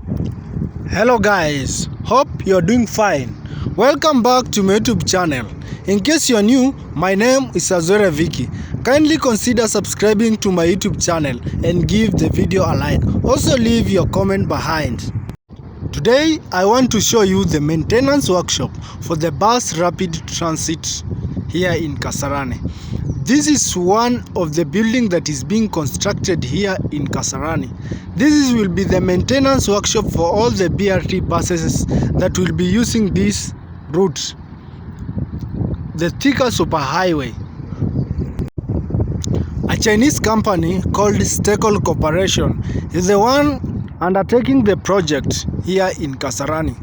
Hello guys, hope you're doing fine. Welcome back to my YouTube channel. In case you're new, my name is Azwere VICKY. Kindly consider subscribing to my YouTube channel and give the video a like. Also leave your comment behind. Today I want to show you the maintenance workshop for the bus rapid transit here in Kasarani. This is one of the building that is being constructed here in Kasarani. This will be the maintenance workshop for all the BRT buses that will be using this route, the Thika Superhighway. A Chinese company called Steckle Corporation is the one undertaking the project here in Kasarani.